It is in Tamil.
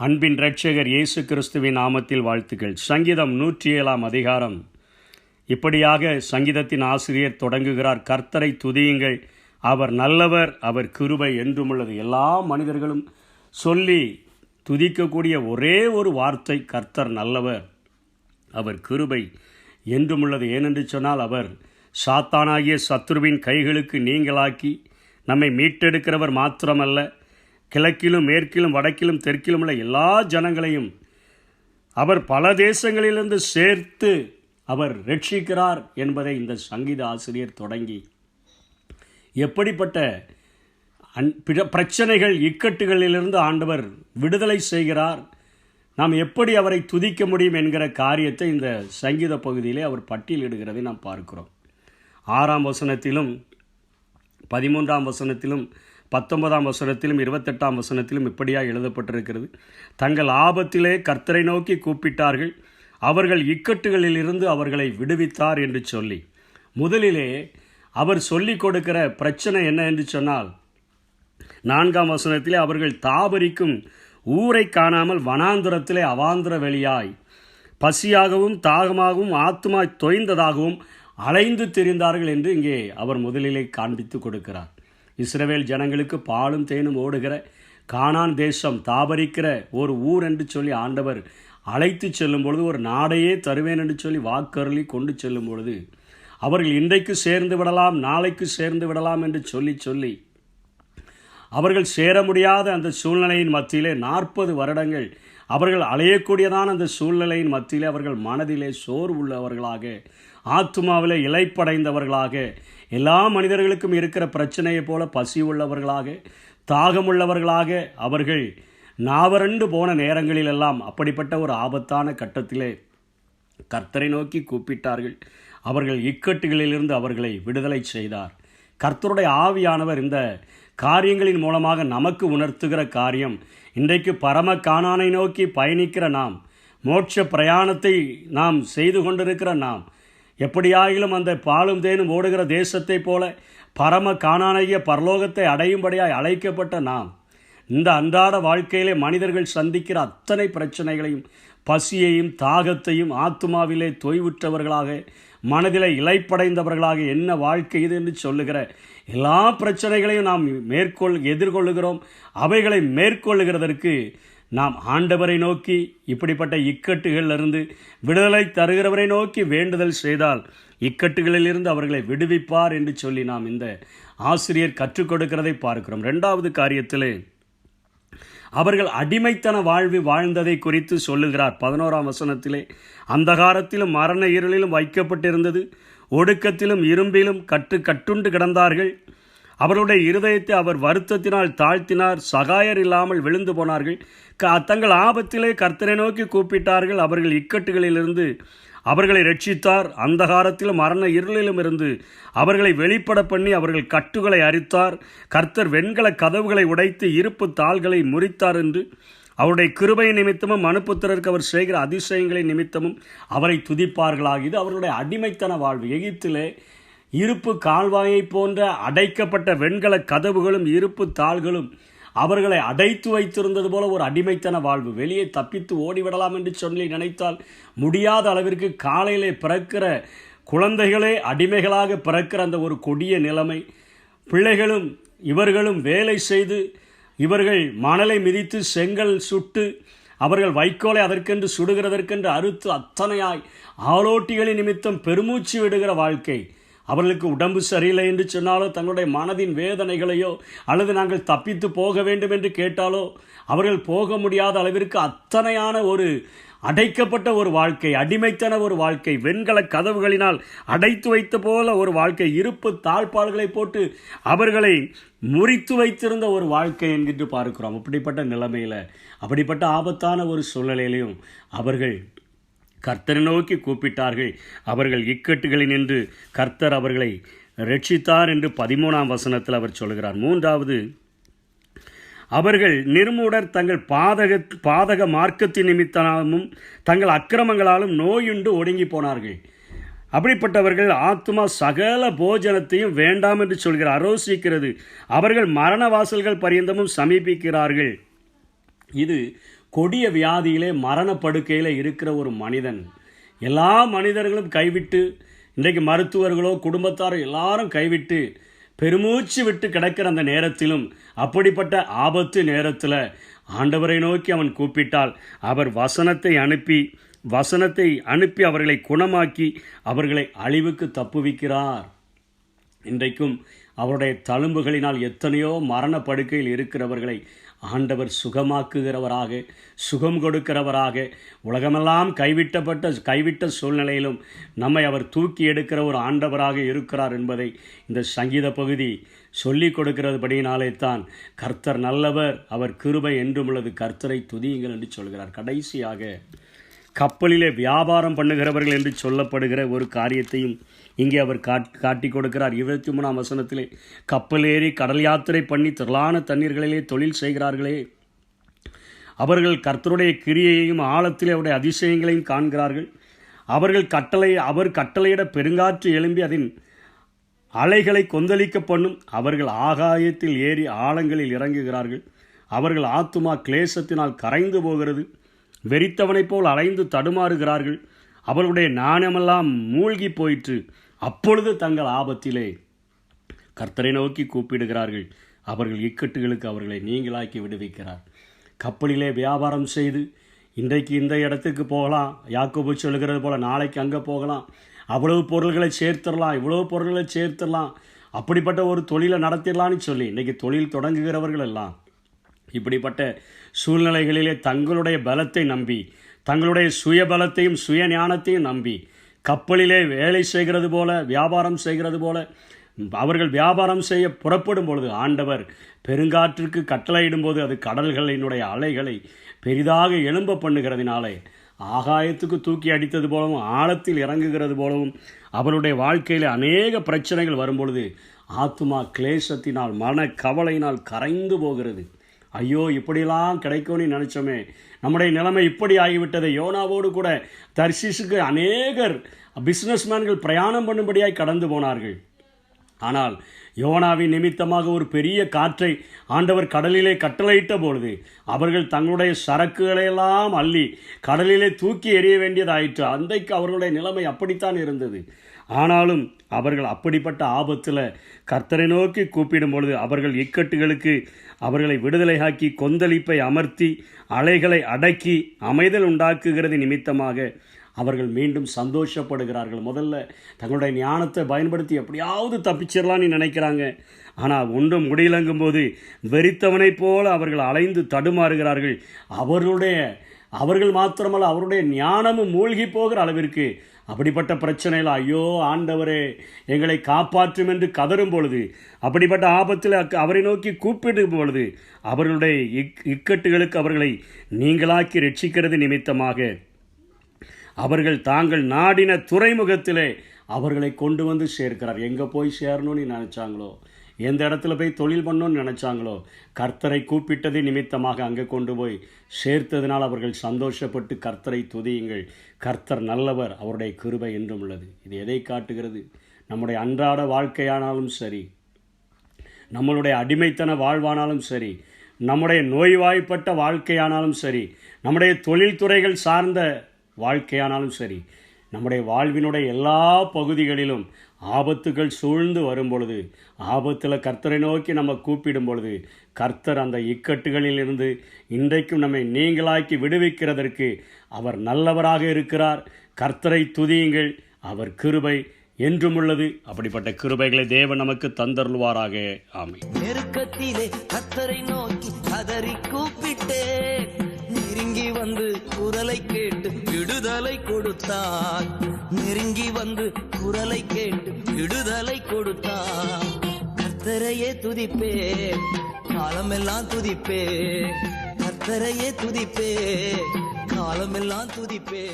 அன்பின் இரட்சகர் இயேசு கிறிஸ்துவின் நாமத்தில் வாழ்த்துக்கள். சங்கீதம் 107 அதிகாரம். இப்படியாக சங்கீதத்தின் ஆசிரியர் தொடங்குகிறார். கர்த்தரை துதியுங்கள், அவர் நல்லவர், அவர் கிருபை என்றும் உள்ளது. எல்லா மனிதர்களும் சொல்லி துதிக்கக்கூடிய ஒரே ஒரு வார்த்தை, கர்த்தர் நல்லவர், அவர் கிருபை என்றும் உள்ளது. ஏனென்று சொன்னால், அவர் சாத்தானாகிய சத்துருவின் கைகளுக்கு நீங்களாக்கி நம்மை மீட்டெடுக்கிறவர் மாத்திரமல்ல, கிழக்கிலும் மேற்கிலும் வடக்கிலும் தெற்கிலும் உள்ள எல்லா ஜனங்களையும் அவர் பல தேசங்களிலிருந்து சேர்த்து அவர் ரட்சிக்கிறார் என்பதை இந்த சங்கீத ஆசிரியர் தொடங்கி எப்படிப்பட்ட பிரச்சனைகள் இக்கட்டுகளிலிருந்து ஆண்டவர் விடுதலை செய்கிறார், நாம் எப்படி அவரை துதிக்க முடியும் என்கிற காரியத்தை இந்த சங்கீத பகுதியிலே அவர் பட்டியலிடுகிறதை நாம் பார்க்கிறோம். 6ஆம் வசனத்திலும் 13ஆம் வசனத்திலும் 19ஆம் வசனத்திலும் 28ஆம் வசனத்திலும் இப்படியாக எழுதப்பட்டிருக்கிறது. தங்கள் ஆபத்திலே கர்த்தரை நோக்கி கூப்பிட்டார்கள், அவர்கள் இக்கட்டுகளிலிருந்து அவர்களை விடுவித்தார் என்று சொல்லி, முதலிலே அவர் சொல்லிக் கொடுக்கிற பிரச்சனை என்ன என்று சொன்னால், 4ஆம் வசனத்திலே அவர்கள் தாபரிக்கும் ஊரை காணாமல் வனாந்திரத்திலே அவாந்திர வெளியாய் பசியாகவும் தாகமாகவும் ஆத்துமா தொய்ந்ததாகவும் அலைந்து திரிந்தார்கள் என்று இங்கே அவர் முதலிலே காண்பித்து கொடுக்கிறார். இஸ்ரவேல் ஜனங்களுக்கு பாலும் தேனும் ஓடுகிற கானான் தேசம், தாபரிக்கிற ஒரு ஊர் என்று சொல்லி ஆண்டவர் அழைத்து செல்லும் பொழுது, ஒரு நாடையே தருவேன் என்று சொல்லி வாக்கருளி கொண்டு செல்லும் பொழுது, அவர்கள் இன்றைக்கு சேர்ந்து விடலாம், நாளைக்கு சேர்ந்து விடலாம் என்று சொல்லி அவர்கள் சேர முடியாத அந்த சூழ்நிலையின் மத்தியிலே 40 வருடங்கள் அவர்கள் அலையக்கூடியதான அந்த சூழ்நிலையின் மத்தியிலே அவர்கள் மனதிலே சோர்வுள்ளவர்களாக, ஆத்துமாவிலே இளைப்படைந்தவர்களாக, எல்லா மனிதர்களுக்கும் இருக்கிற பிரச்சனையை போல பசி உள்ளவர்களாக, தாகமுள்ளவர்களாக அவர்கள் நாவரண்டு போன நேரங்களிலெல்லாம் அப்படிப்பட்ட ஒரு ஆபத்தான கட்டத்திலே கர்த்தரை நோக்கி கூப்பிட்டார்கள். அவர்கள் இக்கட்டுகளிலிருந்து அவர்களை விடுதலை செய்தார். கர்த்தருடைய ஆவியானவர் இந்த காரியங்களின் மூலமாக நமக்கு உணர்த்துகிற காரியம், இன்றைக்கு பரம கானானை நோக்கி பயணிக்கிற நாம், மோட்ச பிரயாணத்தை நாம் செய்து கொண்டிருக்கிற நாம், எப்படியாகிலும் அந்த பாலும் தேனும் ஓடுகிற தேசத்தை போல பரம கானானைய பரலோகத்தை அடையும்படியாய் அழைக்கப்பட்ட நாம், இந்த அன்றாட வாழ்க்கையிலே மனிதர்கள் சந்திக்கிற அத்தனை பிரச்சனைகளையும், பசியையும் தாகத்தையும், ஆத்துமாவிலே தொய்வுற்றவர்களாக, மனதிலே இளைப்படைந்தவர்களாக, என்ன வாழ்க்கை இது என்று சொல்லுகிற எல்லா பிரச்சனைகளையும் நாம் எதிர்கொள்ளுகிறோம். அவைகளை மேற்கொள்ளுகிறதற்கு நாம் ஆண்டவரை நோக்கி, இப்படிப்பட்ட இக்கட்டுகளிலிருந்து விடுதலை தருகிறவரை நோக்கி வேண்டுதல் செய்தால் இக்கட்டுகளிலிருந்து அவர்களை விடுவிப்பார் என்று சொல்லி நாம் இந்த ஆசிரியர் கற்றுக் கொடுக்கிறதை பார்க்கிறோம். 2வது காரியத்திலே அவர்கள் அடிமைத்தன வாழ்ந்ததை குறித்து சொல்லுகிறார். 11ஆம் வசனத்திலே, அந்தகாரத்திலும் மரண இருளிலும் வைக்கப்பட்டிருந்தது, ஒடுக்கத்திலும் இரும்பிலும் கட்டுண்டு கிடந்தார்கள். அவருடைய இருதயத்தை அவர் வருத்தத்தினால் தாழ்த்தினார், சகாயர் இல்லாமல் விழுந்து போனார்கள். தங்கள் ஆபத்திலே கர்த்தரை நோக்கி கூப்பிட்டார்கள், அவர்கள் இக்கட்டுகளிலிருந்து அவர்களை ரட்சித்தார். அந்தகாரத்திலும் மரண இருளிலும் இருந்து அவர்களை வெளிப்பட பண்ணி அவர்கள் கட்டுகளை அரித்தார். கர்த்தர் வெண்கல கதவுகளை உடைத்து இருப்பு தாள்களை முறித்தார் என்று அவருடைய கிருபை நிமித்தமும் மனுப்புத்திரருக்கு அவர் செய்கிற அதிசயங்களின் நிமித்தமும் அவரை துதிப்பார்களாக. இது அவர்களுடைய அடிமைத்தன வாழ்வு. எகிப்திலே இருப்பு கால்வாயை போன்ற அடைக்கப்பட்ட வெண்கல கதவுகளும் இருப்பு தாள்களும் அவர்களை அடைத்து வைத்திருந்தது போல ஒரு அடிமைத்தன வாழ்வு. வெளியே தப்பித்து ஓடிவிடலாம் என்று சொல்லி நினைத்தால் முடியாத அளவிற்கு காலையிலே பிறக்கிற குழந்தைகளே அடிமைகளாக பிறக்கிற அந்த ஒரு கொடிய நிலைமை. பிள்ளைகளும் இவர்களும் வேலை செய்து, இவர்கள் மணலை மிதித்து செங்கல் சுட்டு, அவர்கள் வைக்கோலை அதற்கென்று சுடுகிறதற்கென்று அறுத்து அத்தனையாய் ஆளோட்டிகளின் நிமித்தம் பெருமூச்சு விடுகிற வாழ்க்கை. அவர்களுக்கு உடம்பு சரியில்லை என்று சொன்னாலோ, தங்களுடைய மனதின் வேதனைகளையோ, அல்லது நாங்கள் தப்பித்து போக வேண்டும் என்று கேட்டாலோ அவர்கள் போக முடியாத அளவிற்கு அத்தனையான ஒரு அடைக்கப்பட்ட ஒரு வாழ்க்கை, அடிமைத்தன ஒரு வாழ்க்கை, வெண்கல கதவுகளினால் அடைத்து வைத்த போல ஒரு வாழ்க்கை, இருப்பு தாழ்பால்களை போட்டு அவர்களை முறித்து வைத்திருந்த ஒரு வாழ்க்கை என்கிட்டு பார்க்கிறோம். அப்படிப்பட்ட நிலைமையில், அப்படிப்பட்ட ஆபத்தான ஒரு சூழ்நிலையிலையும் அவர்கள் கர்த்தரை நோக்கி கூப்பிட்டார்கள். அவர்கள் இக்கட்டுகளில் நின்று கர்த்தர் அவர்களை ரட்சித்தார் என்று 13ஆம் வசனத்தில் அவர் சொல்கிறார். 3வது, அவர்கள் நிர்மூடர் தங்கள் பாதக மார்க்கத்தின் நிமித்தமும் தங்கள் அக்கிரமங்களாலும் நோயுண்டு ஒடுங்கி போனார்கள். அப்படிப்பட்டவர்கள் ஆத்துமா சகல போஜனத்தையும் வேண்டாம் என்று சொல்கிறார், அரோசிக்கிறது. அவர்கள் மரண வாசல்கள் பரியந்தமும் சமீபிக்கிறார்கள். இது கொடிய வியாதியிலே மரணப்படுக்கையில் இருக்கிற ஒரு மனிதன், எல்லா மனிதர்களும் கைவிட்டு, இன்றைக்கு மருத்துவர்களோ குடும்பத்தாரோ எல்லாரும் கைவிட்டு பெருமூச்சு விட்டு கிடக்கிற அந்த நேரத்திலும், அப்படிப்பட்ட ஆபத்து நேரத்தில் ஆண்டவரை நோக்கி அவன் கூப்பிட்டால் அவர் வசனத்தை அனுப்பி அவர்களை குணமாக்கி அவர்களை அழிவுக்கு தப்புவிக்கிறார். இன்றைக்கும் அவருடைய தழும்புகளினால் எத்தனையோ மரண படுக்கையில் இருக்கிறவர்களை ஆண்டவர் சுகமாக்குகிறவராக, சுகம் கொடுக்கிறவராக, உலகமெல்லாம் கைவிட்ட சூழ்நிலையிலும் நம்மை அவர் தூக்கி எடுக்கிற ஒரு ஆண்டவராக இருக்கிறார் என்பதை இந்த சங்கீத பகுதி சொல்லிக் கொடுக்கிறதுபடியினாலே தான் கர்த்தர் நல்லவர், அவர் கிருபை என்றும் உள்ளது, கர்த்தரை துதியுங்கள் என்று சொல்கிறார். கடைசியாக கப்பலிலே வியாபாரம் பண்ணுகிறவர்கள் என்று சொல்லப்படுகிற ஒரு காரியத்தையும் இங்கே அவர் காட்டி கொடுக்கிறார். 23ஆம் வசனத்திலே, கப்பல் ஏறி கடல் யாத்திரை பண்ணி திரளான தண்ணீர்களிலே தொழில் செய்கிறார்களே, அவர்கள் கர்த்தருடைய கிரியையையும் ஆழத்திலே அவருடைய அதிசயங்களையும் காண்கிறார்கள். அவர் கட்டளையிட பெருங்காற்று எழும்பி அதன் அலைகளை கொந்தளிக்க பண்ணும். அவர்கள் ஆகாயத்தில் ஏறி ஆழங்களில் இறங்குகிறார்கள். அவர்கள் ஆத்துமா கிளேசத்தினால் கரைந்து போகிறது. வெறித்தவனைப் போல் அலைந்து தடுமாறுகிறார்கள். அவர்களுடைய ஞானமெல்லாம் மூழ்கி போயிற்று. அப்பொழுது தங்கள் ஆபத்திலே கர்த்தரை நோக்கி கூப்பிடுகிறார்கள். அவர்கள் இக்கட்டுகளுக்கு அவர்களை நீங்களாக்கி விடுவிக்கிறார். கப்பலிலே வியாபாரம் செய்து இன்றைக்கு இந்த இடத்துக்கு போகலாம், யாக்கோபு சொல்கிறது போல நாளைக்கு அங்கே போகலாம், அவ்வளவு பொருள்களை சேர்த்துடலாம், இவ்வளவு பொருள்களை சேர்த்துடலாம், அப்படிப்பட்ட ஒரு தொழிலை நடத்திடலான்னு சொல்லி இன்றைக்கி தொழில் தொடங்குகிறவர்கள் எல்லாம் இப்படிப்பட்ட சூழ்நிலைகளிலே தங்களுடைய பலத்தை நம்பி, தங்களுடைய சுய பலத்தையும் சுய ஞானத்தையும் நம்பி கப்பலிலே வேலை செய்கிறது போல, வியாபாரம் செய்கிறது போல அவர்கள் வியாபாரம் செய்ய புறப்படும் பொழுது ஆண்டவர் பெருங்காற்றிற்கு கட்டளையிடும் போது அது கடல்களினுடைய அலைகளை பெரிதாக எழும்ப பண்ணுகிறதினாலே ஆகாயத்துக்கு தூக்கி அடித்தது போலவும் ஆழத்தில் இறங்குகிறது போலவும் அவருடைய வாழ்க்கையில் அநேக பிரச்சனைகள் வரும்பொழுது ஆத்துமா கிளேசத்தினால் மன கவலையினால் கரைந்து போகிறது. ஐயோ, இப்படிலாம் கிடைக்கும்னு நினச்சோமே, நம்முடைய நிலைமை இப்படி ஆகிவிட்டது. யோனாவோடு கூட தர்ஷீசுக்கு அநேகர் பிஸ்னஸ்மேன்கள் பிரயாணம் பண்ணும்படியாய் கடந்து போனார்கள். ஆனால் யோனாவின் நிமித்தமாக ஒரு பெரிய காற்றை ஆண்டவர் கடலிலே கட்டளையிட்ட பொழுது அவர்கள் தங்களுடைய சரக்குகளையெல்லாம் அள்ளி கடலிலே தூக்கி எறிய வேண்டியதாயிற்று. அன்றைக்கு அவர்களுடைய நிலைமை அப்படித்தான் இருந்தது. ஆனாலும் அவர்கள் அப்படிப்பட்ட ஆபத்தில் கர்த்தரை நோக்கி கூப்பிடும் பொழுது அவர்கள் இக்கட்டுகளுக்கு அவர்களை விடுதலையாக்கி கொந்தளிப்பை அமர்த்தி அலைகளை அடக்கி அமைதல் உண்டாக்குகிறது நிமித்தமாக அவர்கள் மீண்டும் சந்தோஷப்படுகிறார்கள். முதல்ல தங்களுடைய ஞானத்தை பயன்படுத்தி எப்படியாவது தப்பிச்சிடலான்னு நினைக்கிறாங்க. ஆனால் ஒன்றும் முடியலங்கும் போது வெறித்தவனைப் போல அவர்கள் அலைந்து தடுமாறுகிறார்கள். அவர்கள் மாத்திரமல்ல, அவருடைய ஞானமும் மூழ்கி போகிற அளவிற்கு அப்படிப்பட்ட பிரச்சனையில் ஐயோ ஆண்டவரே எங்களை காப்பாற்றும் என்று கதறும் பொழுது, அப்படிப்பட்ட ஆபத்தில் அவரை நோக்கி கூப்பிடும் பொழுது அவர்களுடைய இக்கட்டுகளுக்கு அவர்களை நீங்களாக்கி ரட்சிக்கிறது நிமித்தமாக அவர்கள் தாங்கள் நாடின துறைமுகத்திலே அவர்களை கொண்டு வந்து சேர்க்கிறார். எங்கே போய் சேரணும்னு நினச்சாங்களோ, எந்த இடத்துல போய் தொழில் பண்ணணும்னு நினச்சாங்களோ, கர்த்தரை கூப்பிட்டது நிமித்தமாக அங்கே கொண்டு போய் சேர்த்ததினால் அவர்கள் சந்தோஷப்பட்டு கர்த்தரை துதியுங்கள், கர்த்தர் நல்லவர், அவருடைய கிருபை என்றும் உள்ளது. இது எதை காட்டுகிறது? நம்முடைய அன்றாட வாழ்க்கையானாலும் சரி, நம்மளுடைய அடிமைத்தன வாழ்வானாலும் சரி, நம்முடைய நோய்வாய்ப்பட்ட வாழ்க்கையானாலும் சரி, நம்முடைய தொழில்துறைகள் சார்ந்த வாழ்க்கையானாலும் சரி, நம்முடைய வாழ்வினுடைய எல்லா பகுதிகளிலும் ஆபத்துகள் சூழ்ந்து வரும் பொழுது, ஆபத்தில் கர்த்தரை நோக்கி நம்ம கூப்பிடும் பொழுது கர்த்தர் அந்த இக்கட்டுகளில் இருந்து இன்றைக்கும் நம்மை நீங்களாக்கி விடுவிக்கிறதற்கு அவர் நல்லவராக இருக்கிறார். கர்த்தரை துதியுங்கள், அவர் கிருபை என்றும் உள்ளது. அப்படிப்பட்ட கிருபைகளை தேவன் நமக்கு தந்தருள்வாராக. ஆமென். நெருக்கத்திலே கர்த்தரை நோக்கி கதறி கூப்பிட்டேன், நெருங்கி வந்து குரலை கேட்டு விடுதலை கொடுத்தார். நெருங்கி வந்து குரலை கேட்டு விடுதலை கொடுத்தார். கர்த்தரையே துதிப்பே, காலமெல்லாம் துதிப்பே, கர்த்தரையே துதிப்பே, காலமெல்லாம் துதிப்பே.